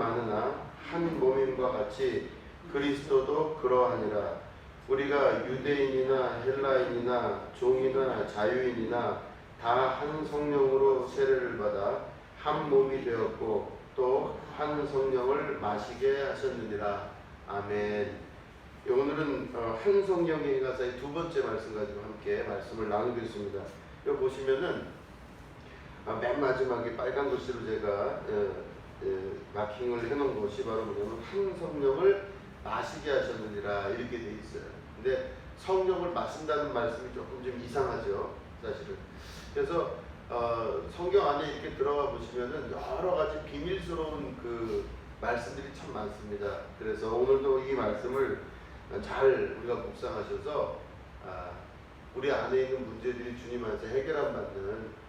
많으나 한 몸임과 같이 그리스도도 그러하니라. 우리가 유대인이나 헬라인이나 종이나 자유인이나 다 한 성령으로 세례를 받아 한 몸이 되었고 또 한 성령을 마시게 하셨느니라. 아멘. 오늘은 한 성령의 가사의 두 번째 말씀 가지고 함께 말씀을 나누겠습니다. 여기 보시면은 맨 마지막에 빨간 글씨로 제가 마킹을 해놓은 것이 바로 뭐냐면 한 성령을 마시게 하셨느니라 이렇게 돼 있어요. 근데 성령을 마신다는 말씀이 조금 좀 이상하죠, 사실은. 그래서 성경 안에 이렇게 들어가 보시면은 여러 가지 비밀스러운 그 말씀들이 참 많습니다. 그래서 오늘도 이 말씀을 잘 우리가 묵상하셔서 우리 안에 있는 문제들이 주님 안에서 해결받는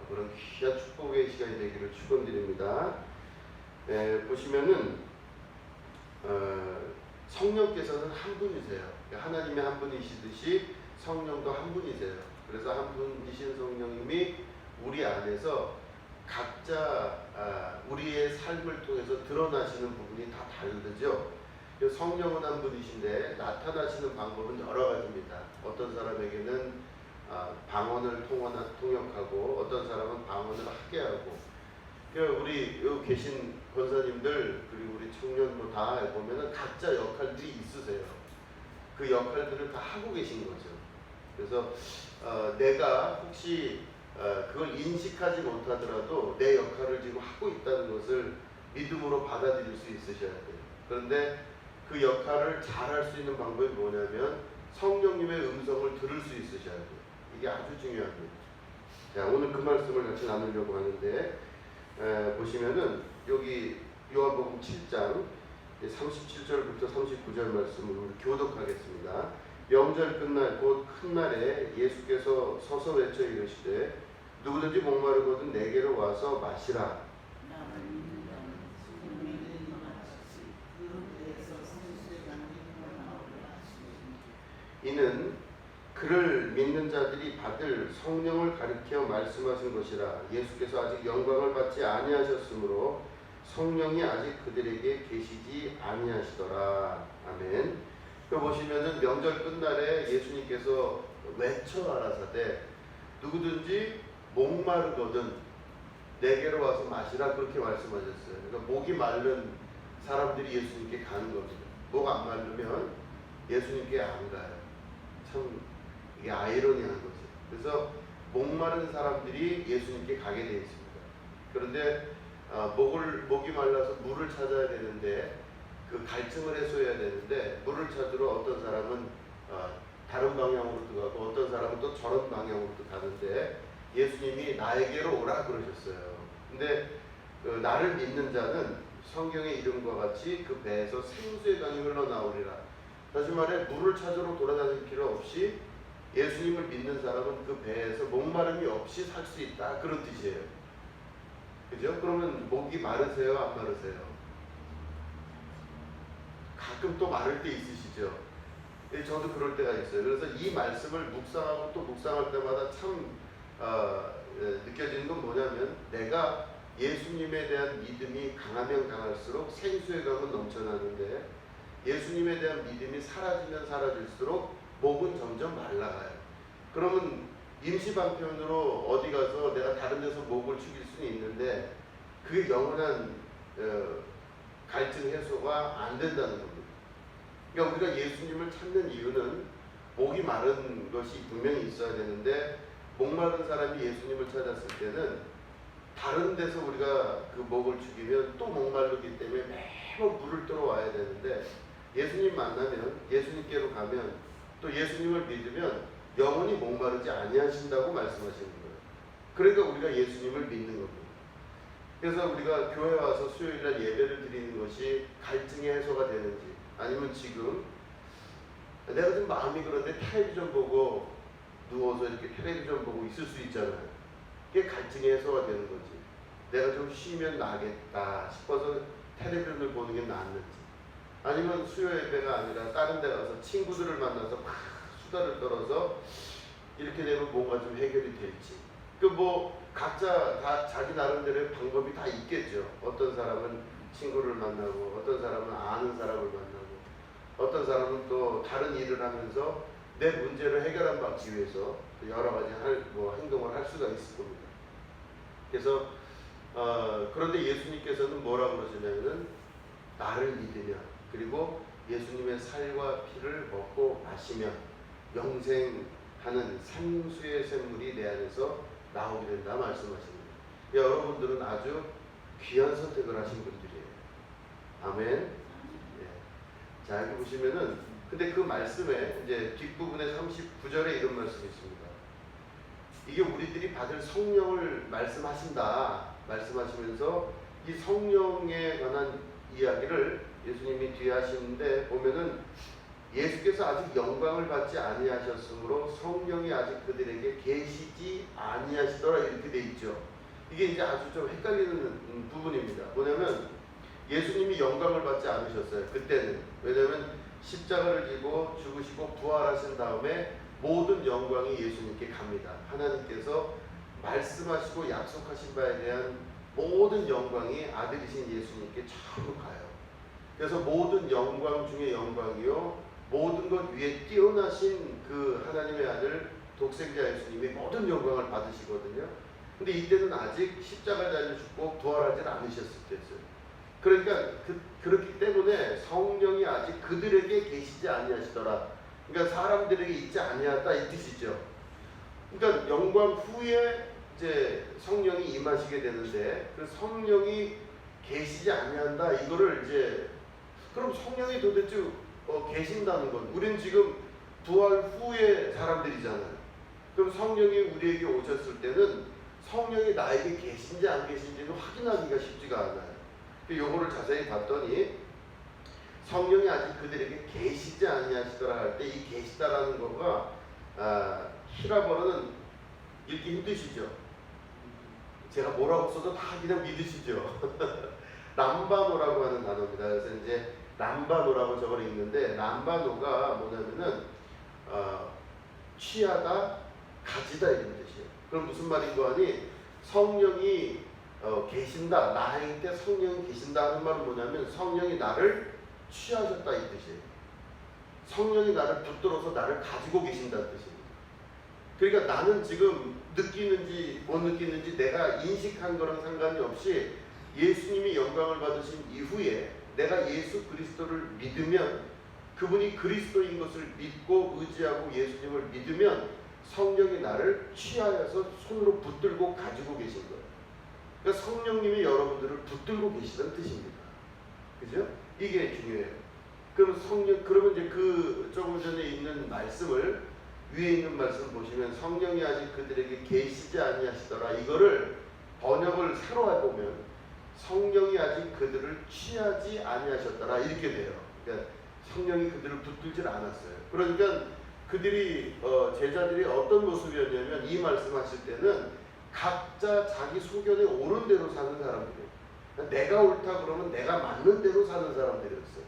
그런 귀한 축복의 시간이 되기를 축원드립니다. 보시면은 성령께서는 한 분이세요. 하나님의 한 분이시듯이 성령도 한 분이세요. 그래서 한 분이신 성령님이 우리 안에서 각자 우리의 삶을 통해서 드러나시는 부분이 다 다르죠. 성령은 한 분이신데 나타나시는 방법은 여러 가지입니다. 어떤 사람에게는 방언을 통역하고 어떤 사람은 방언을 하게 하고, 우리 여기 계신 권사님들 그리고 우리 청년도 다 보면은 각자 역할들이 있으세요. 그 역할들을 다 하고 계신 거죠. 그래서 내가 혹시 그걸 인식하지 못하더라도 내 역할을 지금 하고 있다는 것을 믿음으로 받아들일 수 있으셔야 돼요. 그런데 그 역할을 잘 할 수 있는 방법이 뭐냐면 성령님의 음성을 들을 수 있으셔야 돼요. 이게 아주 중요합니다. 자, 오늘 그 말씀을 같이 나누려고 하는데 보시면은 여기 요한복음 7장 37절부터 39절 말씀을 우리 교독하겠습니다. 명절 끝날 곧 큰 날에 예수께서 서서 외쳐 이르시되 누구든지 목마르거든 내게로 와서 마시라. 이는 그를 믿는 자들이 받을 성령을 가리켜 말씀하신 것이라. 예수께서 아직 영광을 받지 아니하셨으므로 성령이 아직 그들에게 계시지 아니하시더라. 아멘. 그 보시면은 명절 끝날에 예수님께서 외쳐 가라사대 누구든지 목마르거든 내게로 와서 마시라 그렇게 말씀하셨어요. 그러니까 목이 마른 사람들이 예수님께 가는 겁니다. 목 안 마르면 예수님께 안 가요. 참 이게 아이러니한 거죠. 그래서 목마른 사람들이 예수님께 가게 되어 있습니다. 그런데 목이 말라서 물을 찾아야 되는데 그 갈증을 해소해야 되는데 물을 찾으러 어떤 사람은 다른 방향으로 가고 어떤 사람은 또 저런 방향으로 가는데 예수님이 나에게로 오라 그러셨어요. 근데 나를 믿는 자는 성경의 이름과 같이 그 배에서 생수의 강이 흘러나오리라. 다시 말해 물을 찾으러 돌아다닐 필요 없이 예수님을 믿는 사람은 그 배에서 목마름이 없이 살 수 있다 그런 뜻이에요. 그죠? 그러면 목이 마르세요? 안 마르세요? 가끔 또 마를 때 있으시죠? 저도 그럴 때가 있어요. 그래서 이 말씀을 묵상하고 또 묵상할 때마다 참 느껴지는 건 뭐냐면 내가 예수님에 대한 믿음이 강하면 강할수록 생수의 강은 넘쳐나는데 예수님에 대한 믿음이 사라지면 사라질수록 목은 점점 말라가요. 그러면 임시방편으로 어디 가서 내가 다른 데서 목을 죽일 수는 있는데 그게 영원한 갈증 해소가 안 된다는 겁니다. 그러니까 우리가 예수님을 찾는 이유는 목이 마른 것이 분명히 있어야 되는데 목마른 사람이 예수님을 찾았을 때는 다른 데서 우리가 그 목을 죽이면 또 목마르기 때문에 매번 물을 들어와야 되는데 예수님 만나면 예수님께로 가면 또 예수님을 믿으면 영원히 목마르지 아니하신다고 말씀하시는 거예요. 그러니까 우리가 예수님을 믿는 겁니다. 그래서 우리가 교회 와서 수요일날 예배를 드리는 것이 갈증의 해소가 되는지 아니면 지금 내가 좀 마음이 그런데 텔레비전 보고 누워서 이렇게 텔레비전 보고 있을 수 있잖아요. 그게 갈증의 해소가 되는 거지. 내가 좀 쉬면 나겠다 싶어서 텔레비전을 보는 게 낫는지 아니면 수요 예배가 아니라 다른 데 가서 친구들을 만나서 막 수다를 떨어서 이렇게 되면 뭔가 좀 해결이 될지 그 뭐 각자 다 자기 나름대로의 방법이 다 있겠죠. 어떤 사람은 친구를 만나고, 어떤 사람은 아는 사람을 만나고, 어떤 사람은 또 다른 일을 하면서 내 문제를 해결하기 위해서 여러 가지 행동을 할 수가 있을 겁니다. 그래서 그런데 예수님께서는 뭐라고 그러시냐면은 나를 믿으며, 그리고 예수님의 살과 피를 먹고 마시며 영생하는 생수의 샘물이 내 안에서 나오게 된다 말씀하십니다. 여러분들은 아주 귀한 선택을 하신 분들이에요. 아멘. 예. 자, 여기 보시면은 근데 그 말씀에 이제 뒷부분에 39절에 이런 말씀이 있습니다. 이게 우리들이 받을 성령을 말씀하시면서 이 성령에 관한 이야기를 예수님이 뒤에 하시는데 보면은 예수께서 아직 영광을 받지 아니하셨으므로 성령이 아직 그들에게 계시지 아니하시더라 이렇게 돼 있죠. 이게 이제 아주 좀 헷갈리는 부분입니다. 뭐냐면 예수님이 영광을 받지 않으셨어요. 그때는. 왜냐하면 십자가를 지고 죽으시고 부활하신 다음에 모든 영광이 예수님께 갑니다. 하나님께서 말씀하시고 약속하신 바에 대한 모든 영광이 아들이신 예수님께 전부 가요. 그래서 모든 영광 중에 영광이요, 모든 것 위에 뛰어나신 그 하나님의 아들 독생자 예수님이 모든 영광을 받으시거든요. 근데 이때는 아직 십자가에 달려 죽고 부활하지 않으셨을 때였어요. 그러니까 그렇기 때문에 성령이 아직 그들에게 계시지 아니하시더라. 그러니까 사람들에게 있지 아니하다 이 뜻이죠. 그러니까 영광 후에 이제 성령이 임하시게 되는데 그 성령이 계시지 아니한다 이거를 이제 그럼 성령이 도대체 계신다는 건 우리는 지금 부활 후의 사람들이잖아요. 그럼 성령이 우리에게 오셨을 때는 성령이 나에게 계신지 안 계신지는 확인하기가 쉽지가 않아요. 요거를 자세히 봤더니 성령이 아직 그들에게 계시지 아니하시더라 할 때 이 계시다라는 거가 히라버로는 읽기 힘드시죠? 제가 뭐라고 써도 다 그냥 믿으시죠? 람바노라고 하는 단어입니다. 그래서 이제 람바노라고 저걸 읽는데 람바노가 뭐냐면은 취하다, 가지다 이런 뜻이에요. 그럼 무슨 말인고 하니 성령이 계신다, 나한테 성령이 계신다 하는 말은 뭐냐면 성령이 나를 취하셨다 이 뜻이에요. 성령이 나를 붙들어서 나를 가지고 계신다는 뜻입니다. 그러니까 나는 지금 느끼는지 못 느끼는지 내가 인식한 거랑 상관이 없이 예수님이 영광을 받으신 이후에 내가 예수 그리스도를 믿으면 그분이 그리스도인 것을 믿고 의지하고 예수님을 믿으면 성령이 나를 취하여서 손으로 붙들고 가지고 계신 거예요. 그러니까 성령님이 여러분들을 붙들고 계시다는 뜻입니다. 그죠? 이게 중요해요. 그러면 이제 그 조금 전에 있는 말씀을 위에 있는 말씀 보시면 성령이 아직 그들에게 계시지 아니하시더라. 이거를 번역을 새로 해보면 성령이 아직 그들을 취하지 아니하셨더라 이렇게 돼요. 그러니까 성령이 그들을 붙들질 않았어요. 그러니까 그들이 제자들이 어떤 모습이었냐면 이 말씀하실 때는 각자 자기 소견에 옳은 대로 사는 사람들이에요. 내가 옳다 그러면 내가 맞는 대로 사는 사람들이었어요.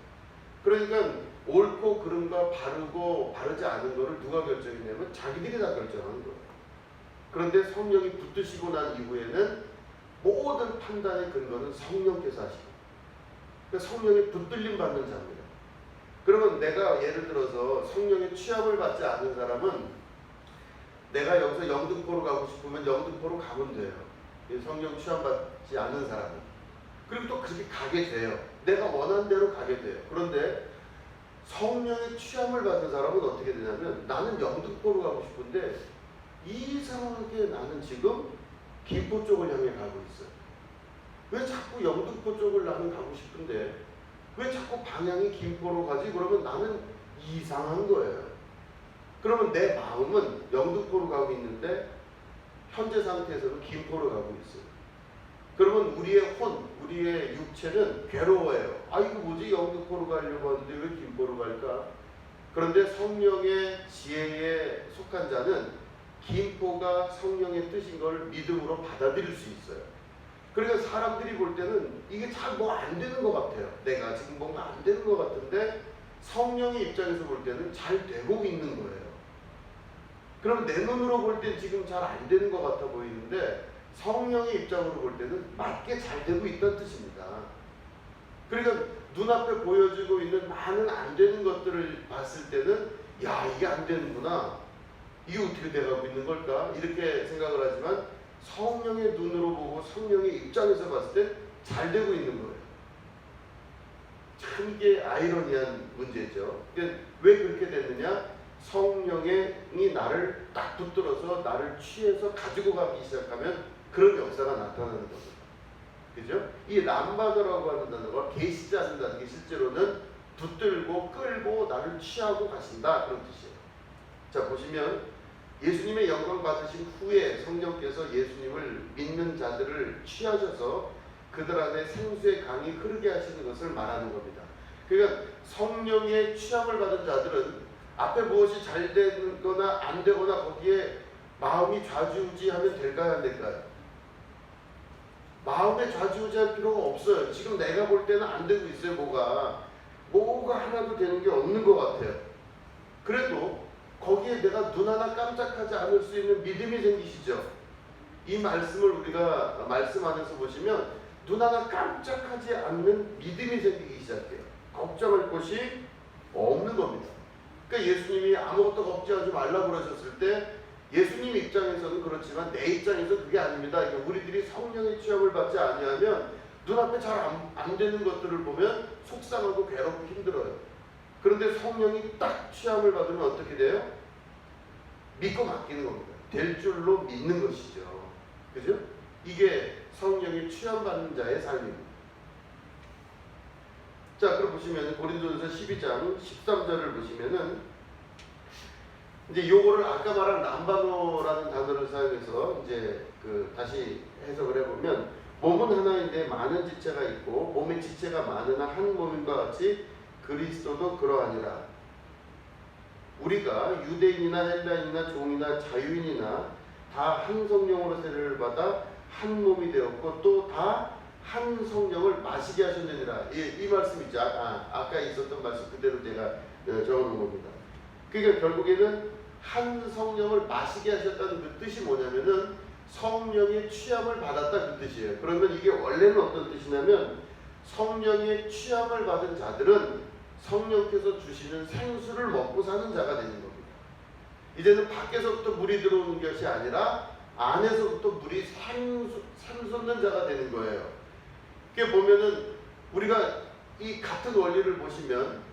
그러니까 옳고 그름과 바르고 바르지 않은 거를 누가 결정했냐면 자기들이 다 결정하는 거예요. 그런데 성령이 붙드시고 난 이후에는 모든 판단의 근거는 성령께서 하시고 그러니까 성령이 붙들림 받는 자입니다. 그러면 내가 예를 들어서 성령의 취함을 받지 않은 사람은 내가 여기서 영등포로 가고 싶으면 영등포로 가면 돼요. 성령 취함 받지 않은 사람은. 그리고 또 그렇게 가게 돼요. 내가 원하는 대로 가게 돼요. 그런데 성령의 취함을 받은 사람은 어떻게 되냐면 나는 영등포로 가고 싶은데 이상하게 나는 지금 김포 쪽을 향해 가고 있어요. 왜 자꾸 영등포 쪽을 나는 가고 싶은데 왜 자꾸 방향이 김포로 가지? 그러면 나는 이상한 거예요. 그러면 내 마음은 영등포로 가고 있는데 현재 상태에서는 김포로 가고 있어요. 그러면 우리의 육체는 괴로워해요. 아 이거 뭐지? 영등포로 가려고 하는데 왜 김포로 갈까? 그런데 성령의 지혜에 속한 자는 김포가 성령의 뜻인 걸 믿음으로 받아들일 수 있어요. 그러니까 사람들이 볼 때는 이게 잘 뭐 안 되는 것 같아요. 내가 지금 뭔가 안 되는 것 같은데 성령의 입장에서 볼 때는 잘 되고 있는 거예요. 그럼 내 눈으로 볼 땐 지금 잘 안 되는 것 같아 보이는데 성령의 입장으로 볼 때는 맞게 잘 되고 있다는 뜻입니다. 그러니까 눈앞에 보여지고 있는 많은 안 되는 것들을 봤을 때는 야, 이게 안 되는구나, 이게 어떻게 돼가고 있는 걸까, 이렇게 생각을 하지만 성령의 눈으로 보고 성령의 입장에서 봤을 때 잘 되고 있는 거예요. 참 이게 아이러니한 문제죠. 그러니까 왜 그렇게 됐느냐? 성령이 나를 딱 붙들어서 나를 취해서 가지고 가기 시작하면 그런 역사가 나타나는 겁니다. 그죠? 이 람바더라고 하는 단어가 계시자는 게 실제로는 붙들고 끌고 나를 취하고 가신다, 그런 뜻이에요. 자, 보시면 예수님의 영광 받으신 후에 성령께서 예수님을 믿는 자들을 취하셔서 그들 안에 생수의 강이 흐르게 하시는 것을 말하는 겁니다. 그러니까 성령의 취함을 받은 자들은 앞에 무엇이 잘 되거나 안 되거나 거기에 마음이 좌지우지하면 될까요, 안 될까요? 마음에 좌지우지할 필요가 없어요. 지금 내가 볼 때는 안 되고 있어요. 뭐가 하나도 되는 게 없는 것 같아요. 그래도 거기에 내가 눈 하나 깜짝하지 않을 수 있는 믿음이 생기시죠. 이 말씀을 우리가 말씀 안에서 보시면 눈 하나 깜짝하지 않는 믿음이 생기기 시작해요. 걱정할 것이 없는 겁니다. 그러니까 예수님이 아무것도 걱정하지 말라고 그러셨을 때 예수님 입장에서는 그렇지만 내 입장에서 그게 아닙니다. 그러니까 우리들이 성령의 취함을 받지 아니하면 눈앞에 잘 안 되는 것들을 보면 속상하고 괴롭고 힘들어요. 그런데 성령이 딱 취함을 받으면 어떻게 돼요? 믿고 맡기는 겁니다. 될 줄로 믿는 것이죠. 그죠? 이게 성령의 취함받는 자의 삶입니다. 자, 그럼 보시면 고린도전서 12장 13절을 보시면은 이제 요거를 아까 말한 람바노라는 단어를 사용해서 이제 다시 해석을 해보면 몸은 하나인데 많은 지체가 있고 몸의 지체가 많으나 한 몸인과 같이 그리스도도 그러하니라. 우리가 유대인이나 헬라인이나 종이나 자유인이나 다 한 성령으로 세례를 받아 한 몸이 되었고 또 다 한 성령을 마시게 하셨느니라. 이 말씀 있죠. 아까 있었던 말씀 그대로 제가 적어놓은 겁니다. 그러니까 결국에는 한 성령을 마시게 하셨다는 그 뜻이 뭐냐면은 성령의 취함을 받았다, 그 뜻이에요. 그러면 이게 원래는 어떤 뜻이냐면 성령의 취함을 받은 자들은 성령께서 주시는 생수를 먹고 사는 자가 되는 겁니다. 이제는 밖에서부터 물이 들어오는 것이 아니라 안에서부터 물이 샘솟는 자가 되는 거예요. 그게 보면은 우리가 이 같은 원리를 보시면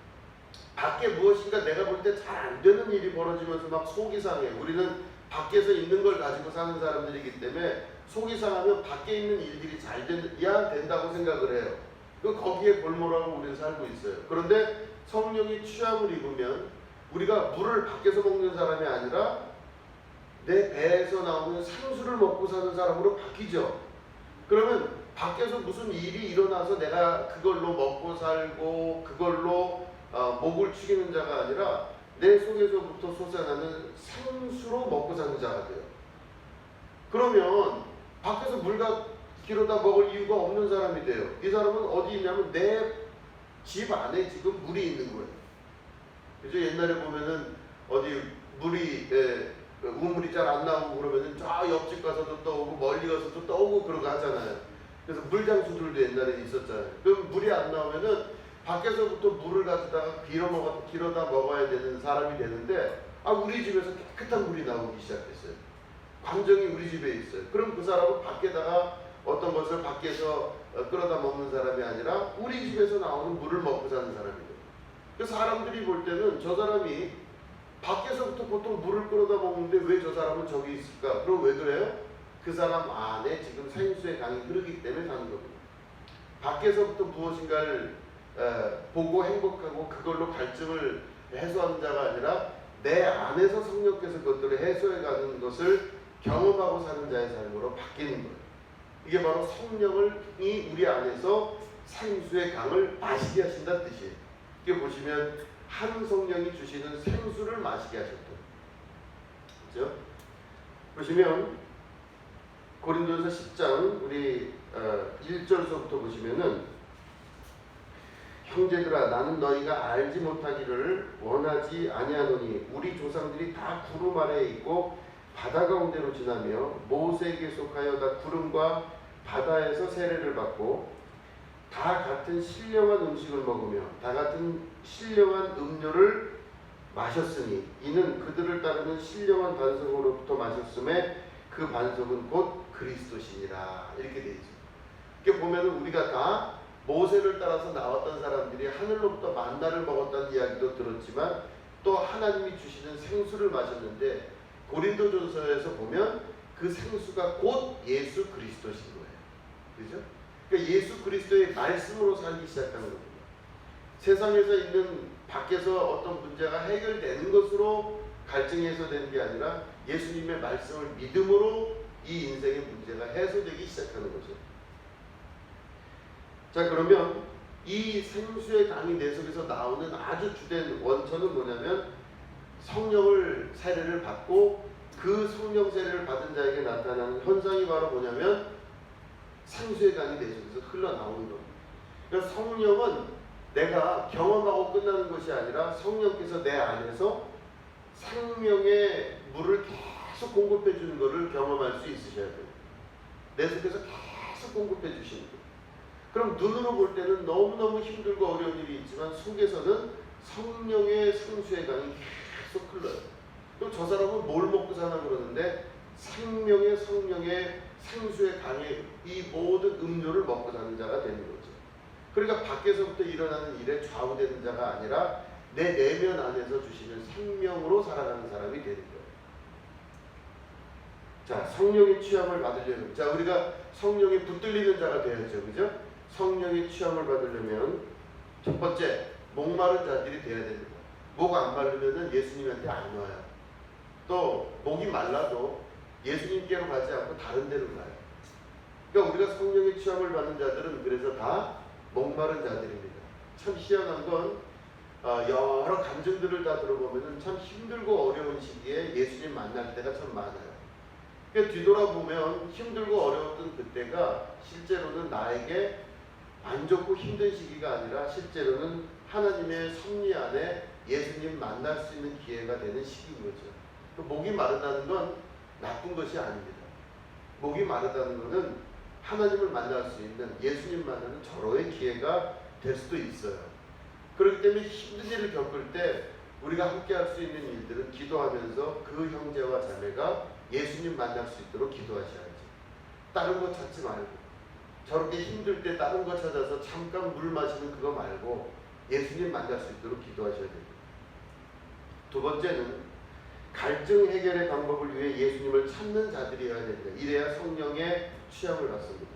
밖에 무엇인가 내가 볼 때 잘 안 되는 일이 벌어지면서 막 속이 상해. 우리는 밖에서 있는 걸 가지고 사는 사람들이기 때문에 속이 상하면 밖에 있는 일들이 잘 돼야 된다고 생각을 해요. 거기에 골몰하고 우리는 살고 있어요. 그런데 성령이 취함을 입으면 우리가 물을 밖에서 먹는 사람이 아니라 내 배에서 나오는 생수를 먹고 사는 사람으로 바뀌죠. 그러면 밖에서 무슨 일이 일어나서 내가 그걸로 먹고 살고 그걸로 목을 축이는 자가 아니라 내 속에서부터 솟아나는 생수로 먹고 사는 자가 돼요. 그러면 밖에서 물과 기로다 먹을 이유가 없는 사람이 돼요. 이 사람은 어디 있냐면 내 집 안에 지금 물이 있는 거예요. 그죠? 옛날에 보면은 어디 물이 우물이 잘 안 나오고 그러면은 저 옆집 가서도 떠오고 멀리 가서도 떠오고 그런 거 하잖아요. 그래서 물장수들도 옛날에 있었잖아요. 그럼 물이 안 나오면은 밖에서부터 물을 가져다가 길어다 먹어야 되는 사람이 되는데 우리 집에서 깨끗한 물이 나오기 시작했어요. 관정이 우리 집에 있어요. 그럼 그 사람은 밖에다가 어떤 것을 밖에서 끌어다 먹는 사람이 아니라 우리 집에서 나오는 물을 먹고 사는 사람이에요. 그 사람들이 볼 때는 저 사람이 밖에서부터 보통 물을 끌어다 먹는데 왜 저 사람은 저기 있을까? 그럼 왜 그래요? 그 사람 안에 지금 생수의 강이 흐르기 때문에 사는 겁니다. 밖에서부터 무엇인가를 보고 행복하고 그걸로 갈증을 해소하는 자가 아니라 내 안에서 성령께서 그것들을 해소해가는 것을 경험하고 사는 자의 삶으로 바뀌는 거예요. 이게 바로 성령이 우리 안에서 생수의 강을 마시게 하신다는 뜻이에요. 이게 보시면 한 성령이 주시는 생수를 마시게 하셨다. 그렇죠? 보시면 고린도전서 10장 우리 1절서부터 보시면은 형제들아 나는 너희가 알지 못하기를 원하지 아니하노니 우리 조상들이 다 구름 아래에 있고 바다 가운데로 지나며 모세에게 속하여 다 구름과 바다에서 세례를 받고 다 같은 신령한 음식을 먹으며 다 같은 신령한 음료를 마셨으니 이는 그들을 따르는 신령한 반석으로부터 마셨음에 그 반석은 곧 그리스도시니라. 이렇게 되어 있죠. 이렇게 보면 우리가 다 모세를 따라서 나왔던 사람들이 하늘로부터 만나를 먹었다는 이야기도 들었지만 또 하나님이 주시는 생수를 마셨는데 고린도전서에서 보면 그 생수가 곧 예수 그리스도신 거예요. 그죠? 그러니까 예수 그리스도의 말씀으로 살기 시작하는 겁니다. 세상에서 있는 밖에서 어떤 문제가 해결되는 것으로 갈증이 해소되는 게 아니라 예수님의 말씀을 믿음으로 이 인생의 문제가 해소되기 시작하는 거죠. 자, 그러면 이 생수의 강이 내 속에서 나오는 아주 주된 원천은 뭐냐면 성령을 세례를 받고 그 성령 세례를 받은 자에게 나타나는 현상이 바로 뭐냐면 생수의 강이 내 속에서 흘러나오는 겁니다. 그러니까 성령은 내가 경험하고 끝나는 것이 아니라 성령께서 내 안에서 생명의 물을 계속 공급해 주는 것을 경험할 수 있으셔야 돼요. 내 속에서 계속 공급해 주시는 거예요. 그럼 눈으로 볼 때는 너무너무 힘들고 어려운 일이 있지만 속에서는 성령의 생수의 강이 계속 흘러요. 그럼 저 사람은 뭘 먹고 사나 그러는데 생명의 성령의 생수의 강의 이 모든 음료를 먹고 사는 자가 되는 거죠. 그러니까 밖에서부터 일어나는 일에 좌우되는 자가 아니라 내 내면 안에서 주시는 생명으로 살아가는 사람이 되는 거예요. 자, 성령의 취함을 받으려면, 자, 우리가 성령에 붙들리는 자가 되어야죠. 그죠? 성령의 취함을 받으려면 첫 번째, 목마른 자들이 되어야 됩니다. 목 안 마르면은 예수님한테 안 와요. 또 목이 말라도 예수님께로 가지 않고 다른 데로 가요. 그러니까 우리가 성령의 취함을 받는 자들은 그래서 다 목마른 자들입니다. 참 희한한 건 여러 감정들을 다 들어보면 참 힘들고 어려운 시기에 예수님 만날 때가 참 많아요. 그러니까 뒤돌아보면 힘들고 어려웠던 그때가 실제로는 나에게 안 좋고 힘든 시기가 아니라 실제로는 하나님의 섭리 안에 예수님 만날 수 있는 기회가 되는 시기인 거죠. 목이 마르다는 건 나쁜 것이 아닙니다. 목이 마르다는 것은 하나님을 만날 수 있는 예수님 만나는 절호의 기회가 될 수도 있어요. 그렇기 때문에 힘든 일을 겪을 때 우리가 함께 할 수 있는 일들은 기도하면서 그 형제와 자매가 예수님 만날 수 있도록 기도하셔야지. 다른 거 찾지 말고 저렇게 힘들 때 다른 거 찾아서 잠깐 물 마시는 그거 말고 예수님 만날 수 있도록 기도하셔야 됩니다. 두 번째는 갈증 해결의 방법을 위해 예수님을 찾는 자들이어야 됩니다. 이래야 성령의 취함을 받습니다.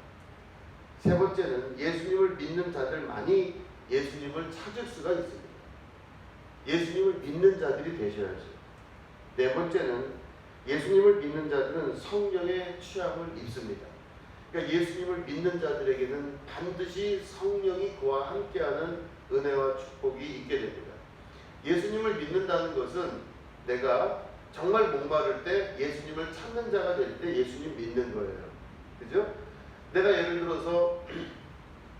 세 번째는 예수님을 믿는 자들만이 예수님을 찾을 수가 있습니다. 예수님을 믿는 자들이 되셔야죠. 네 번째는 예수님을 믿는 자들은 성령의 취함을 입습니다. 그러니까 예수님을 믿는 자들에게는 반드시 성령이 그와 함께하는 은혜와 축복이 있게 됩니다. 예수님을 믿는다는 것은 내가 정말 목마를 때 예수님을 찾는 자가 될 때 예수님 믿는 거예요. 그죠? 내가 예를 들어서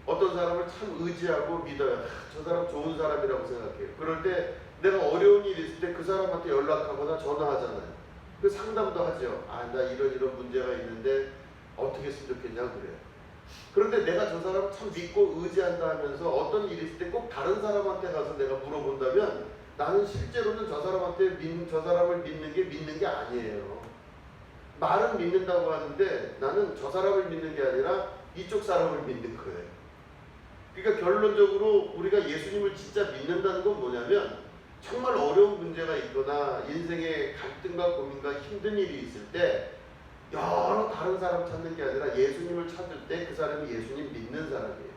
어떤 사람을 참 의지하고 믿어요. 저 사람 좋은 사람이라고 생각해요. 그럴 때 내가 어려운 일이 있을 때 그 사람한테 연락하거나 전화하잖아요. 그 상담도 하죠. 나 이런 문제가 있는데 어떻게 했으면 좋겠냐 그래요. 그런데 내가 저 사람을 참 믿고 의지한다 하면서 어떤 일이 있을 때 꼭 다른 사람한테 가서 내가 물어본다면 나는 실제로는 저 사람을 믿는 게 아니에요. 말은 믿는다고 하는데 나는 저 사람을 믿는 게 아니라 이쪽 사람을 믿는 거예요. 그러니까 결론적으로 우리가 예수님을 진짜 믿는다는 건 뭐냐면 정말 어려운 문제가 있거나 인생의 갈등과 고민과 힘든 일이 있을 때 여러 다른 사람 찾는 게 아니라 예수님을 찾을 때 그 사람이 예수님 믿는 사람이에요.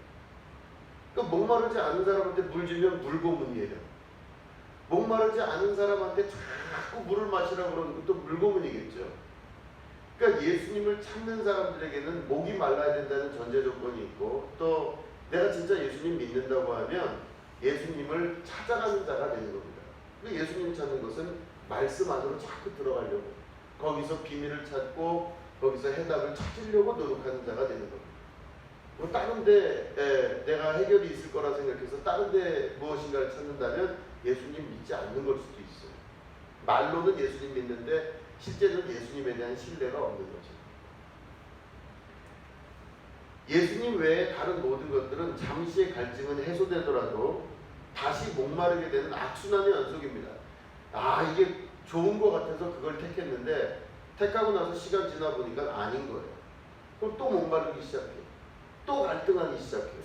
그러니까 목마르지 않은 사람한테 물 주면 물고문이에요. 목마르지 않은 사람한테 자꾸 물을 마시라고 그러는 것도 물고문이겠죠. 그러니까 예수님을 찾는 사람들에게는 목이 말라야 된다는 전제 조건이 있고 또 내가 진짜 예수님 믿는다고 하면 예수님을 찾아가는 자가 되는 겁니다. 그러니까 예수님 찾는 것은 말씀 안으로 자꾸 들어가려고 거기서 비밀을 찾고 거기서 해답을 찾으려고 노력하는 자가 되는 겁니다. 뭐 다른 데 내가 해결이 있을 거라 생각해서 다른 데 무엇인가를 찾는다면 예수님 믿지 않는 걸 수도 있어요. 말로는 예수님 믿는데 실제는 예수님에 대한 신뢰가 없는 거죠. 예수님 외에 다른 모든 것들은 잠시의 갈증은 해소되더라도 다시 목마르게 되는 악순환의 연속입니다. 아, 이게 좋은 것 같아서 그걸 택했는데 택하고 나서 시간 지나 보니까 아닌 거예요. 그럼 또 목마르기 시작해요. 또 갈등하기 시작해요.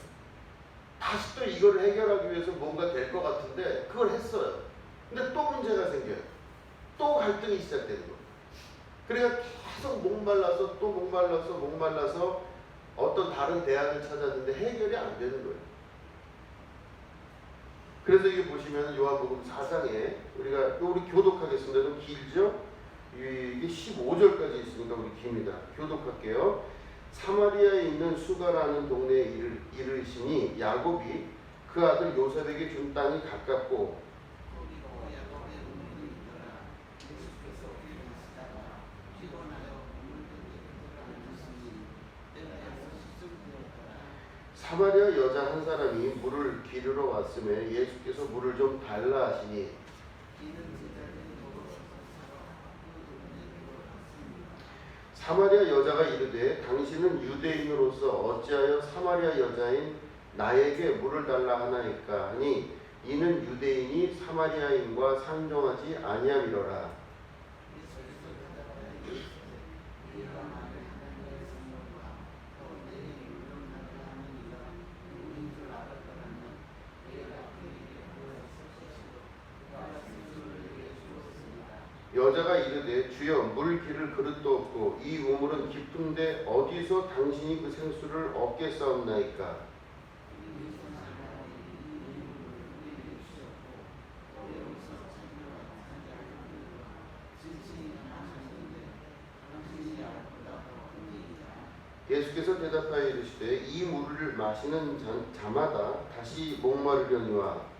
다시 또 이걸 해결하기 위해서 뭔가 될 것 같은데 그걸 했어요. 근데 또 문제가 생겨요. 또 갈등이 시작되는 거예요. 그러니까 계속 목말라서 또 목말라서 어떤 다른 대안을 찾았는데 해결이 안 되는 거예요. 그래서 이게 보시면 요한복음 4장에 우리 교독하겠습니다. 좀 길죠? 이게 15절까지 있으니까 우리 깁니다. 교독할게요. 사마리아에 있는 수가라는 동네에 이르시니 야곱이 그 아들 요셉에게 준 땅이 가깝고 사마리아 여자 한 사람이 물을 기르러 왔음에 예수께서 물을 좀 달라 하시니 사마리아 여자가 이르되 당신은 유대인으로서 어찌하여 사마리아 여자인 나에게 물을 달라 하나이까 하니 이는 유대인이 사마리아인과 상종하지 아니함이로라. 여자가 이르되 주여 물 기를 그릇도 없고 이 우물은 깊은데 어디서 당신이 그 생수를 얻겠사옵나이까. 예수께서 대답하여 이르시되 이 물을 마시는 자마다 다시 목마르려니와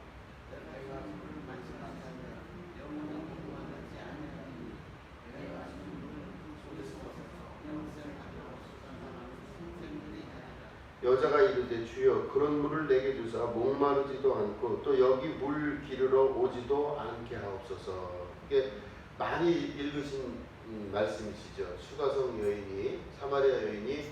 여자가 이르되 주여 그런 물을 내게 주사 목마르지도 않고 또 여기 물 기르러 오지도 않게 하옵소서. 이게 많이 읽으신 말씀이시죠. 수가성 여인이 사마리아 여인이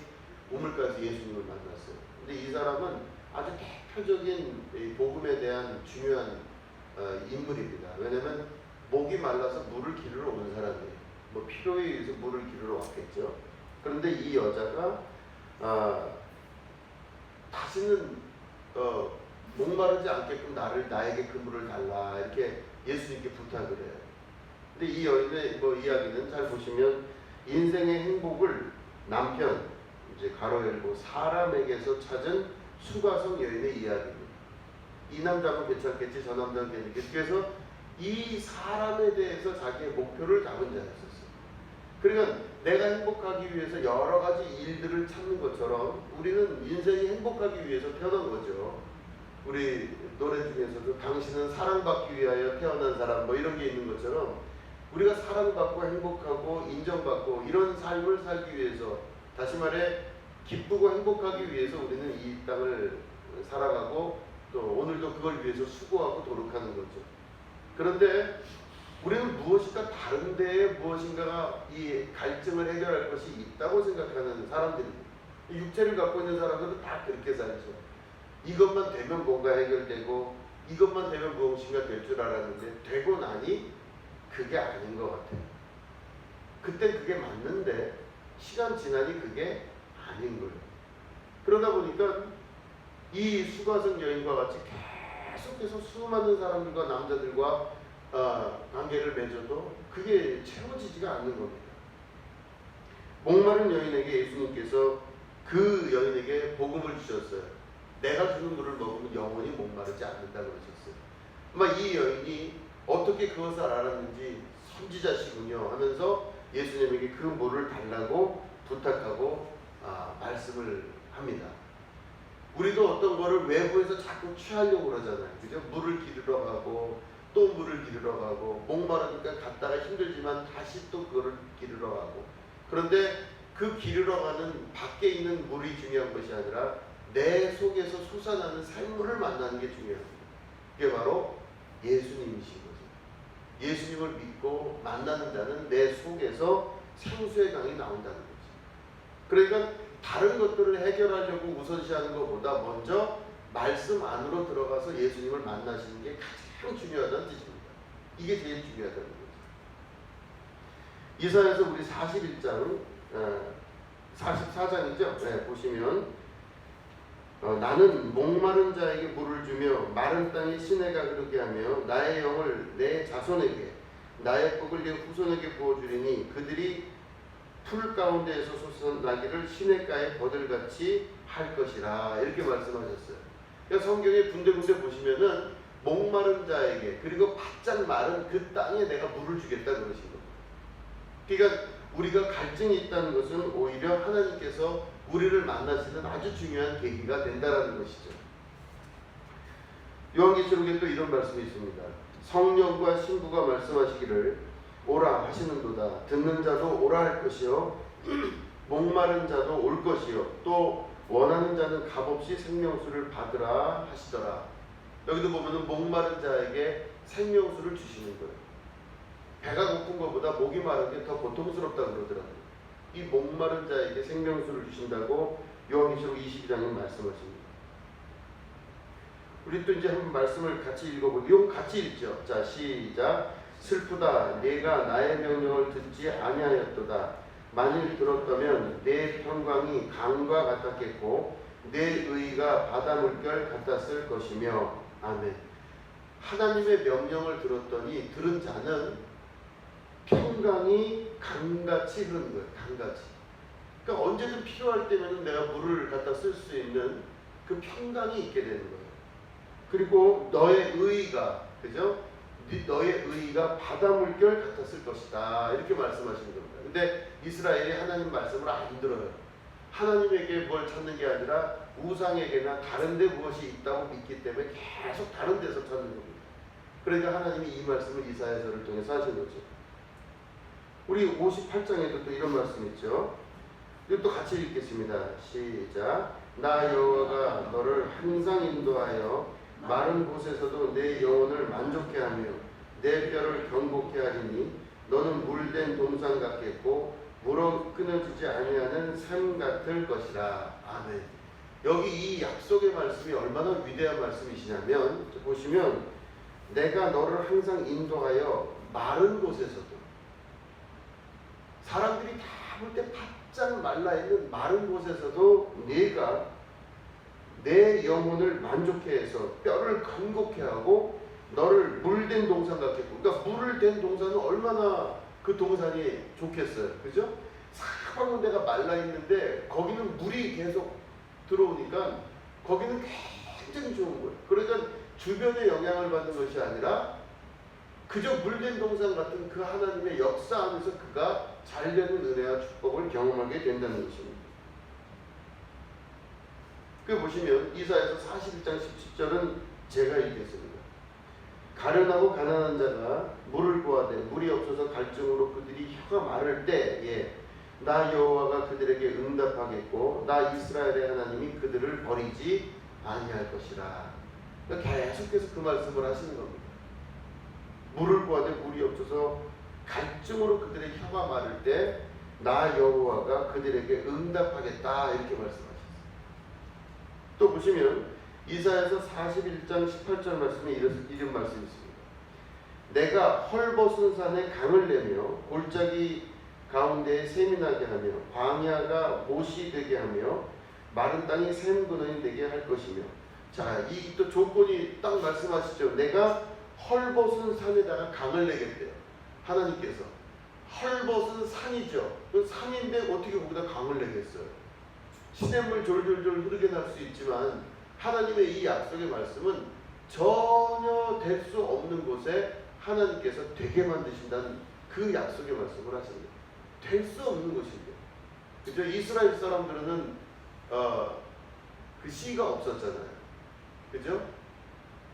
우물가에서 예수님을 만났어요. 근데 이 사람은 아주 대표적인 복음에 대한 중요한 인물입니다. 왜냐하면 목이 말라서 물을 기르러 온 사람이에요. 뭐 필요에 의해서 물을 기르러 왔겠죠. 그런데 이 여자가 다시는 목마르지 않게끔 나에게 그 물을 달라 이렇게 예수님께 부탁을 해요. 근데 이 여인의 이야기는 잘 보시면 인생의 행복을 남편 이제 가로 열고 사람에게서 찾은 수가성 여인의 이야기입니다. 이 남자는 괜찮겠지, 저 남자는 괜찮겠지. 그래서 이 사람에 대해서 자기의 목표를 잡은 자였었어요. 그러니까 내가 행복하기 위해서 여러 가지 일들을 찾는 것처럼 우리는 인생이 행복하기 위해서 태어난 거죠. 우리 노래 중에서도 당신은 사랑받기 위하여 태어난 사람 이런 게 있는 것처럼 우리가 사랑받고 행복하고 인정받고 이런 삶을 살기 위해서, 다시 말해 기쁘고 행복하기 위해서 우리는 이 땅을 살아가고 또 오늘도 그걸 위해서 수고하고 노력하는 거죠. 그런데 우리는 무엇인가 다른 데에 무엇인가가 이 갈증을 해결할 것이 있다고 생각하는 사람들입니다. 육체를 갖고 있는 사람들은 다 그렇게 살죠. 이것만 되면 뭔가 해결되고 이것만 되면 무엇인가 될 줄 알았는데 되고 나니 그게 아닌 것 같아요. 그때 그게 맞는데 시간 지나니 그게 아닌 거예요. 그러다 보니까 이 수가성 여인과 같이 계속해서 수많은 사람들과 남자들과 관계를 맺어도 그게 채워지지가 않는 겁니다. 목마른 여인에게 예수님께서 그 여인에게 복음을 주셨어요. 내가 주는 물을 먹으면 영원히 목마르지 않는다고 그러셨어요. 이 여인이 어떻게 그것을 알았는지 선지자시군요 하면서 예수님에게 그 물을 달라고 부탁하고 말씀을 합니다. 우리도 어떤 거를 외부에서 자꾸 취하려고 그러잖아요. 그죠? 물을 기르러 가고 또 물을 기르러 가고 목마르니까 갔다가 힘들지만 다시 또 그거를 기르러 가고, 그런데 그 기르러 가는 밖에 있는 물이 중요한 것이 아니라 내 속에서 솟아나는 생물을 만나는 게 중요합니다. 그게 바로 예수님이신 거죠. 예수님을 믿고 만나는 자는 내 속에서 생수의 강이 나온다는 거죠. 그러니까 다른 것들을 해결하려고 우선시하는 것보다 먼저 말씀 안으로 들어가서 예수님을 만나시는 게 가장 중요하다는 뜻입니다. 이게 제일 중요하다는 거죠. 이사야서 우리 41장 44장이죠. 네, 보시면 나는 목마른 자에게 물을 주며 마른 땅에 시내가 흐르게 하며 나의 영을 내 자손에게 나의 복을 내 후손에게 부어주리니 그들이 풀 가운데에서 솟아나기를 시냇가에 버들같이 할 것이라. 이렇게 말씀하셨어요. 그러니까 성경에 군데군데 보시면은 목마른 자에게 그리고 바짝 마른 그 땅에 내가 물을 주겠다 그러신 겁니다. 그러니까 우리가 갈증이 있다는 것은 오히려 하나님께서 우리를 만나시는 아주 중요한 계기가 된다라는 것이죠. 요한계시록에 또 이런 말씀이 있습니다. 성령과 신부가 말씀하시기를 오라 하시는도다. 듣는 자도 오라 할 것이요 목마른 자도 올 것이요 또 원하는 자는 값없이 생명수를 받으라 하시더라. 여기도 보면은 목마른 자에게 생명수를 주시는 거예요. 배가 고픈 것보다 목이 마른 게 더 고통스럽다고 그러더라고요. 이 목마른 자에게 생명수를 주신다고 요한계시록 22장에 말씀하십니다. 우리 또 이제 한번 말씀을 같이 읽어보죠. 이거 같이 읽죠. 자, 시작. 슬프다. 내가 나의 명령을 듣지 아니하였도다. 만일 들었다면 내 평강이 강과 같았겠고 내 의가 바다 물결 같았을 것이며. 아멘. 하나님의 명령을 들었더니 들은 자는 평강이 강같이 흐르는 거예요. 강같이. 그러니까 언제든 필요할 때면 내가 물을 갖다 쓸 수 있는 그 평강이 있게 되는 거예요. 그리고 너의 의가, 그죠? 너의 의가 바다 물결 같았을 것이다. 이렇게 말씀하시는 겁니다. 근데 이스라엘이 하나님 말씀을 안 들어요. 하나님에게 뭘 찾는 게 아니라 우상에게나 다른 데 무엇이 있다고 믿기 때문에 계속 다른 데서 찾는 겁니다. 그러니까 하나님이 이 말씀을 이사야서를 통해서 하신 거죠. 우리 58장에도 또 이런 말씀이 있죠. 이것도 같이 읽겠습니다. 시작. 나 여호와가 너를 항상 인도하여 마른 곳에서도 내 영혼을 만족해 하며 내 뼈를 경고케 하리니 너는 물된 동산 같겠고 물어 끊어지지 아니하는 샘 같을 것이라. 아멘. 여기 이 약속의 말씀이 얼마나 위대한 말씀이시냐면 보시면 내가 너를 항상 인도하여 마른 곳에서도 사람들이 다 볼 때 바짝 말라있는 마른 곳에서도 내가 내 영혼을 만족해 해서 뼈를 건고케 하고 너를 물된 동산 같겠고. 그러니까 물을 댄 동산은 얼마나 그 동산이 좋겠어요. 그죠? 사방은 데가 말라있는데 거기는 물이 계속 들어오니까 거기는 굉장히 좋은 거예요. 그러니까 주변의 영향을 받는 것이 아니라 그저 물된 동산 같은 그 하나님의 역사 안에서 그가 잘되는 은혜와 축복을 경험하게 된다는 것입니다. 그 보시면 이사야서 41장 17절은 제가 읽겠습니다. 가련하고 가난한 자가 물을 구하되 물이 없어서 갈증으로 그들이 혀가 마를 때에 나 여호와가 그들에게 응답하겠고 나 이스라엘의 하나님이 그들을 버리지 아니할 것이라. 그러니까 계속해서 그 말씀을 하시는 겁니다. 물을 구하되 물이 없어서 갈증으로 그들의 혀가 마를 때 나 여호와가 그들에게 응답하겠다. 이렇게 말씀하셨어요. 또 보시면 이사야서 41장 18절 말씀에 이런 말씀이 있습니다. 내가 헐벗은 산에 강을 내며 골짜기 가운데에 샘이 나게 하며 광야가 못이 되게 하며 마른 땅이 샘 근원이 되게 할 것이며. 자, 이 또 조건이 딱 말씀하시죠. 내가 헐벗은 산에다가 강을 내겠대요. 하나님께서. 헐벗은 산이죠. 그 산인데 어떻게 거기다 강을 내겠어요? 시냇물 졸졸졸 흐르게 날 수 있지만 하나님의 이 약속의 말씀은 전혀 될 수 없는 곳에 하나님께서 되게 만드신다는 그 약속의 말씀을 하십니다. 될 수 없는 곳인데. 그죠? 이스라엘 사람들은 그 씨가 없었잖아요. 그죠?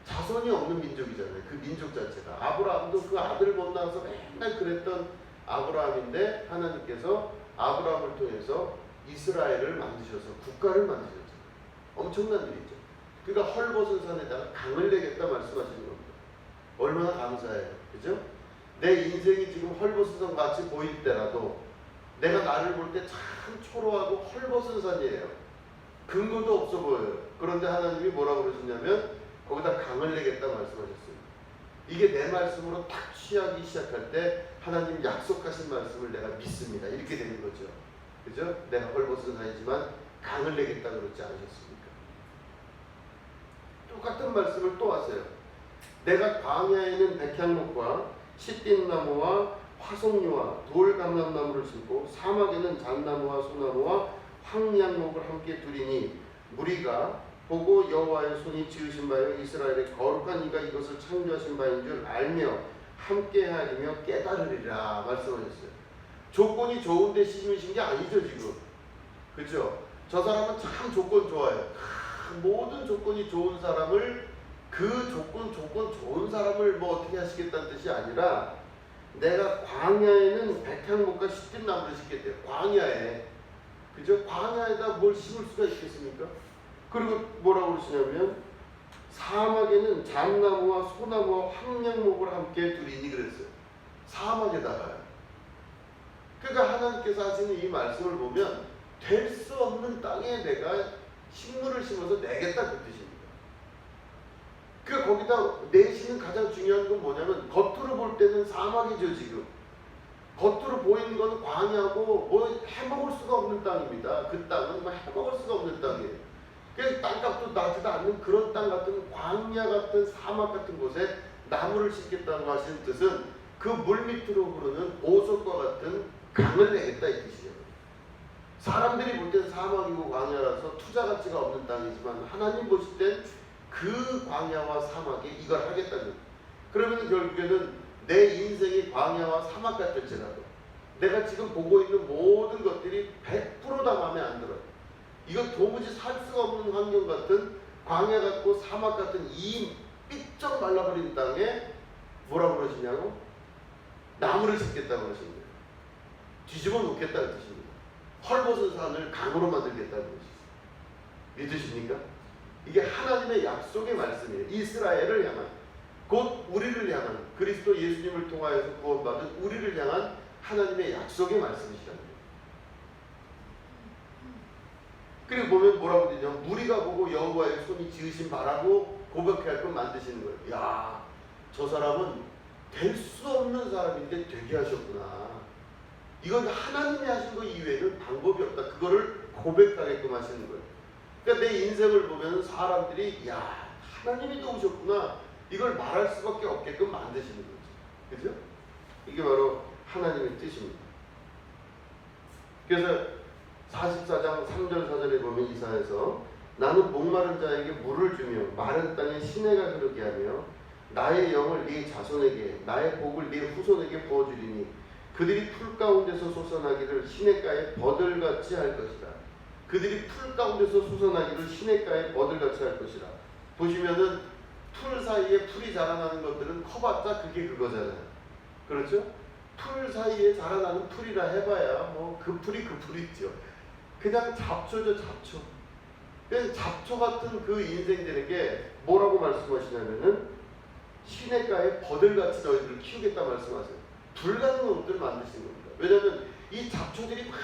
자손이 없는 민족이잖아요. 그 민족 자체가. 아브라함도 그 아들 못 낳아서 맨날 그랬던 아브라함인데 하나님께서 아브라함을 통해서 이스라엘을 만드셔서 국가를 만드셨잖아요. 엄청난 일이죠. 그러니까 헐벗은 산에다가 강을 내겠다 말씀하시는 겁니다. 얼마나 감사해요. 그죠? 내 인생이 지금 헐벗은 산 같이 보일 때라도 내가 나를 볼 때 참 초라하고 헐벗은 산이에요. 근거도 없어 보여요. 그런데 하나님이 뭐라고 그러시냐면 거기다 강을 내겠다 말씀하셨어요. 이게 내 말씀으로 딱 취하기 시작할 때 하나님 약속하신 말씀을 내가 믿습니다. 이렇게 되는 거죠. 그죠? 내가 헐벗은 산이지만 강을 내겠다 그러지 않으셨습니까? 똑같은 말씀을 또 하세요. 내가 광야에 있는 백향목과 시띠나무와 화석류와 돌감람나무를 심고 사막에는 잣나무와 소나무와 황량목을 함께 두리니 무리가 보고 여호와의 손이 지으신 바요 이스라엘의 거룩한 이가 이것을 창조하신 바인 줄 알며 함께하리며 깨달으리라 말씀하셨어요. 조건이 좋은데 심으신 게 아니죠 지금. 그죠? 저 사람은 참 조건 좋아요. 모든 조건이 좋은 사람을 그 조건 좋은 사람을 뭐 어떻게 하시겠다는 뜻이 아니라 내가 광야에는 백향목과 시띠나무를 심겠대요. 광야에. 그죠? 광야에다 뭘 심을 수가 있겠습니까? 그리고 뭐라고 그러시냐면 사막에는 잣나무와 소나무와 황량목을 함께 두리니 그랬어요. 사막에다가요. 그러니까 하나님께서 하시는 이 말씀을 보면 될 수 없는 땅에 내가 식물을 심어서 내겠다 그 뜻입니다. 그 거기다 내시는 가장 중요한 건 뭐냐면 겉으로 볼 때는 사막이죠 지금. 겉으로 보이는 건 광야고 뭐 해먹을 수가 없는 땅입니다. 그 땅은 뭐 해먹을 수가 없는 땅이에요. 그래서 땅값도 나지도 않는 그런 땅 같은 광야 같은 사막 같은 곳에 나무를 심겠다고 하시는 뜻은 그 물 밑으로 흐르는 보석과 같은 강을 내겠다 이 뜻이에요. 사람들이 볼 땐 사막이고 광야라서 투자 가치가 없는 땅이지만 하나님 보실 땐 그 광야와 사막에 이걸 하겠다는. 그러면 결국에는 내 인생이 광야와 사막 같을지라도 내가 지금 보고 있는 모든 것들이 100% 다 마음에 안 들어요. 이건 도무지 살 수가 없는 환경 같은 광야 같고 사막 같은 이 삐쩍 말라버린 땅에 뭐라고 그러시냐고? 나무를 심겠다고 그러시는 거예요. 뒤집어 놓겠다는 뜻입니다. 헐벗은 산을 강으로 만들겠다는 것이죠. 믿으십니까? 이게 하나님의 약속의 말씀이에요. 이스라엘을 향한, 곧 우리를 향한, 그리스도 예수님을 통하여서 구원받은 우리를 향한 하나님의 약속의 말씀이시라는 거예요. 그리고 보면 뭐라고 되냐? 무리가 보고 여호와의 손이 지으신 바라고 고백할 걸 만드시는 거예요. 야, 저 사람은 될 수 없는 사람인데 되게 하셨구나. 이건 하나님이 하신 거 이외에는 방법이 없다. 그거를 고백하게끔 하시는 거예요. 그러니까 내 인생을 보면 사람들이 야, 하나님이 도우셨구나. 이걸 말할 수밖에 없게끔 만드시는 거죠. 그죠? 이게 바로 하나님의 뜻입니다. 그래서 44장 3절 4절에 보면 이사야서 나는 목마른 자에게 물을 주며 마른 땅에 시내가 흐르게 하며 나의 영을 네 자손에게 나의 복을 네 후손에게 부어주리니 그들이 풀 가운데서 솟아나기를 시냇가에 버들같이 할 것이다. 그들이 풀 가운데서 솟아나기를 시냇가에 버들같이 할 것이라. 보시면은 풀 사이에 풀이 자라나는 것들은 커봤자 그게 그거잖아요. 그렇죠? 풀 사이에 자라나는 풀이라 해봐야 뭐 그 풀이 그 풀이죠. 그냥 잡초죠, 잡초. 그래서 잡초 같은 그 인생들에게 뭐라고 말씀하시냐면은 시냇가에 버들같이 너희들을 키우겠다 말씀하세요. 불가능한 것들을 만드신 겁니다. 왜냐하면 이 잡초들이 막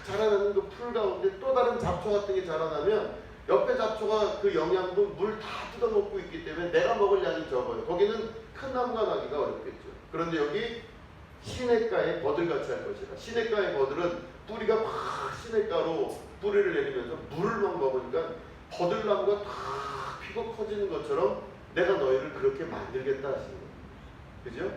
자라나는 그 풀 가운데 또 다른 잡초 같은 게 자라나면 옆에 잡초가 그 영양분 물 다 뜯어먹고 있기 때문에 내가 먹을 양이 적어요. 거기는 큰 나무가 나기가 어렵겠죠. 그런데 여기 시냇가에 버들같이 할 것이다. 시냇가의 버들은 뿌리가 막 시냇가로 뿌리를 내리면서 물을 막 먹으니까 버들나무가 다 피고 커지는 것처럼 내가 너희를 그렇게 만들겠다 하시는 거예요. 그죠?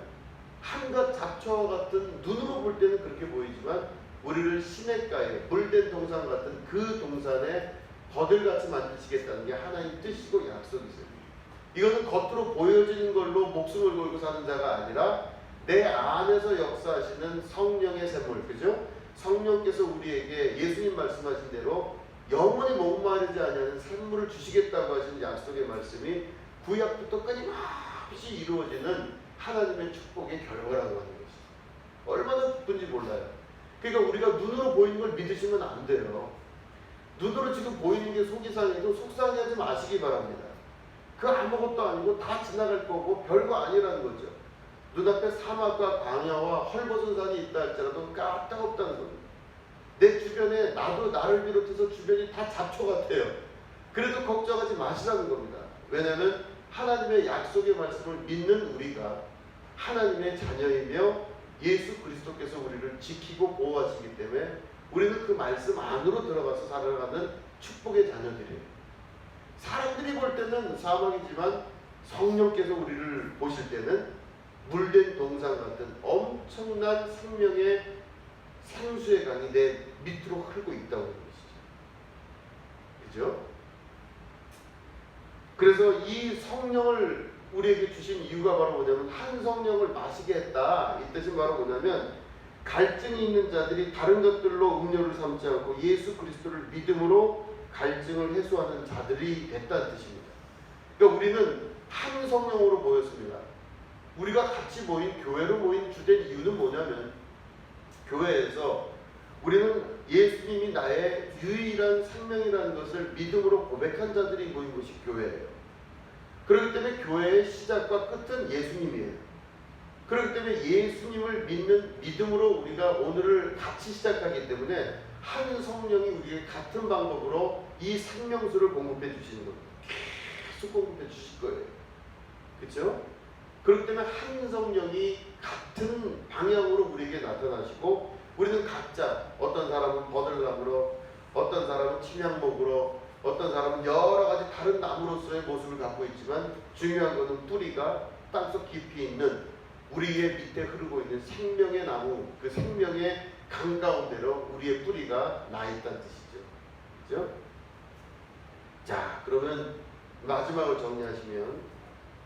한갓 잡초와 같은 눈으로 볼 때는 그렇게 보이지만 우리를 시냇가에 물된 동산 같은 그 동산에 버들같이 만드시겠다는 게 하나님 뜻이고 약속이세요. 이것은 겉으로 보여지는 걸로 목숨을 걸고 사는 자가 아니라 내 안에서 역사하시는 성령의 샘물, 그죠? 성령께서 우리에게 예수님 말씀하신 대로 영원히 목마르지 않는 샘물을 주시겠다고 하신 약속의 말씀이 구약부터 끊임없이 이루어지는 하나님의 축복의 결과라고 하는 것이죠. 얼마나 기쁜지 몰라요. 그러니까 우리가 눈으로 보이는 걸 믿으시면 안 돼요. 눈으로 지금 보이는 게 속이상해도 속상해하지 마시기 바랍니다. 그 아무것도 아니고 다 지나갈 거고 별거 아니라는 거죠. 눈앞에 사막과 광야와 헐벗은 산이 있다 할지라도 까딱없다는 겁니다. 내 주변에 나도 나를 비롯해서 주변이 다 잡초 같아요. 그래도 걱정하지 마시라는 겁니다. 왜냐하면 하나님의 약속의 말씀을 믿는 우리가 하나님의 자녀이며 예수 그리스도께서 우리를 지키고 보호하시기 때문에 우리는 그 말씀 안으로 들어가서 살아가는 축복의 자녀들이에요. 사람들이 볼 때는 사막이지만 성령께서 우리를 보실 때는 물된 동상 같은 엄청난 생명의 생수의 강이 내 밑으로 흐르고 있다고 하는 것이죠. 그죠? 그래서 이 성령을 우리에게 주신 이유가 바로 뭐냐면 한 성령을 마시게 했다. 이 뜻은 바로 뭐냐면 갈증이 있는 자들이 다른 것들로 음료를 삼지 않고 예수 그리스도를 믿음으로 갈증을 해소하는 자들이 됐다는 뜻입니다. 그러니까 우리는 한 성령으로 모였습니다. 우리가 같이 모인 교회로 모인 주된 이유는 뭐냐면 교회에서 우리는 예수님이 나의 유일한 생명이라는 것을 믿음으로 고백한 자들이 모인 것이 교회예요. 그렇기 때문에 교회의 시작과 끝은 예수님이에요. 그렇기 때문에 예수님을 믿는 믿음으로 우리가 오늘을 같이 시작하기 때문에 한 성령이 우리에게 같은 방법으로 이 생명수를 공급해 주시는 겁니다. 계속 공급해 주실 거예요. 그렇죠? 그렇기 때문에 한 성령이 같은 방향으로 우리에게 나타나시고 우리는 각자 어떤 사람은 버들나무로 어떤 사람은 침향목으로 어떤 사람은 여러 가지 다른 나무로서의 모습을 갖고 있지만 중요한 것은 뿌리가 땅속 깊이 있는 우리의 밑에 흐르고 있는 생명의 나무 그 생명의 강 가운데로 우리의 뿌리가 나 있다는 뜻이죠. 그렇죠? 자, 그러면 마지막을 정리하시면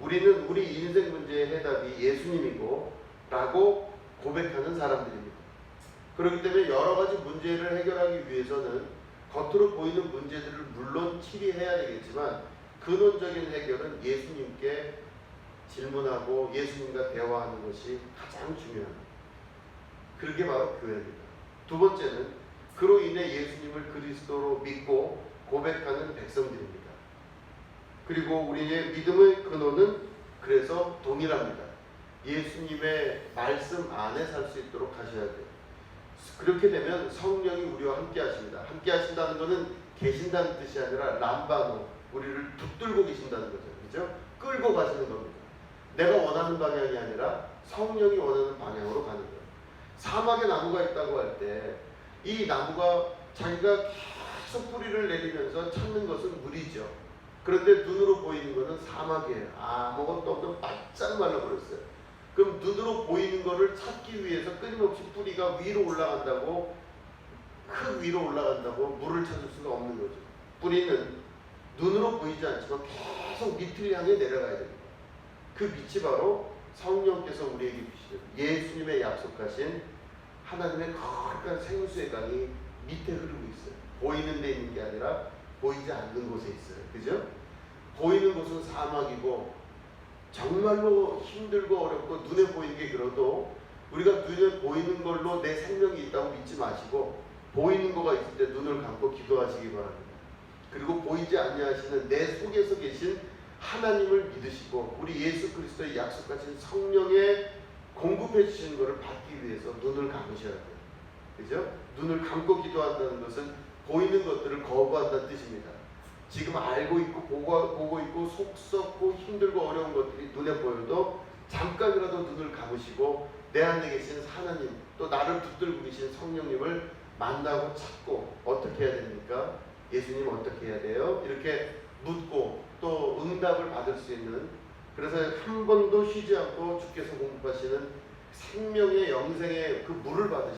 우리는 우리 인생 문제의 해답이 예수님이고 라고 고백하는 사람들입니다. 그렇기 때문에 여러 가지 문제를 해결하기 위해서는 겉으로 보이는 문제들을 물론 치리해야 되겠지만 근원적인 해결은 예수님께 질문하고 예수님과 대화하는 것이 가장 중요합니다. 그게 바로 교회입니다. 두 번째는 그로 인해 예수님을 그리스도로 믿고 고백하는 백성들입니다. 그리고 우리의 믿음의 근원은 그래서 동일합니다. 예수님의 말씀 안에 살 수 있도록 하셔야 돼요. 그렇게 되면 성령이 우리와 함께 하십니다. 함께 하신다는 것은 계신다는 뜻이 아니라 람바노, 우리를 붙들고 계신다는 거죠. 그죠? 끌고 가시는 겁니다. 내가 원하는 방향이 아니라 성령이 원하는 방향으로 가는 거예요. 사막에 나무가 있다고 할 때 이 나무가 자기가 계속 뿌리를 내리면서 찾는 것은 물이죠. 그런데 눈으로 보이는 것은 사막이에요. 아무것도 없는 바짝 말라버렸어요. 그럼 눈으로 보이는 것을 찾기 위해서 끊임없이 뿌리가 위로 올라간다고 흙 위로 올라간다고 물을 찾을 수가 없는 거죠. 뿌리는 눈으로 보이지 않지만 계속 밑을 향해 내려가야 됩니다. 그 밑이 바로 성령께서 우리에게 주시는 예수님의 약속하신 하나님의 거룩한 생수의 강이 밑에 흐르고 있어요. 보이는 데 있는 게 아니라 보이지 않는 곳에 있어요. 그죠? 보이는 곳은 사막이고 정말로 힘들고 어렵고 눈에 보이는 게 그래도 우리가 눈에 보이는 걸로 내 생명이 있다고 믿지 마시고 보이는 거가 있을 때 눈을 감고 기도하시기 바랍니다. 그리고 보이지 아니하시는 내 속에서 계신 하나님을 믿으시고 우리 예수 그리스도의 약속하신 성령의 공급해 주시는 것을 받기 위해서 눈을 감으셔야 돼요. 그죠? 눈을 감고 기도한다는 것은 보이는 것들을 거부한다는 뜻입니다. 지금 알고 있고 보고 있고 속 썩고 힘들고 어려운 것들이 눈에 보여도 잠깐이라도 눈을 감으시고 내 안에 계신 하나님 또 나를 붙들고 계신 성령님을 만나고 찾고 어떻게 해야 됩니까? 예수님 어떻게 해야 돼요? 이렇게 묻고 또 응답을 받을 수 있는 그래서 한 번도 쉬지 않고 주께서 공급하시는 생명의 영생의 그 물을 받으시는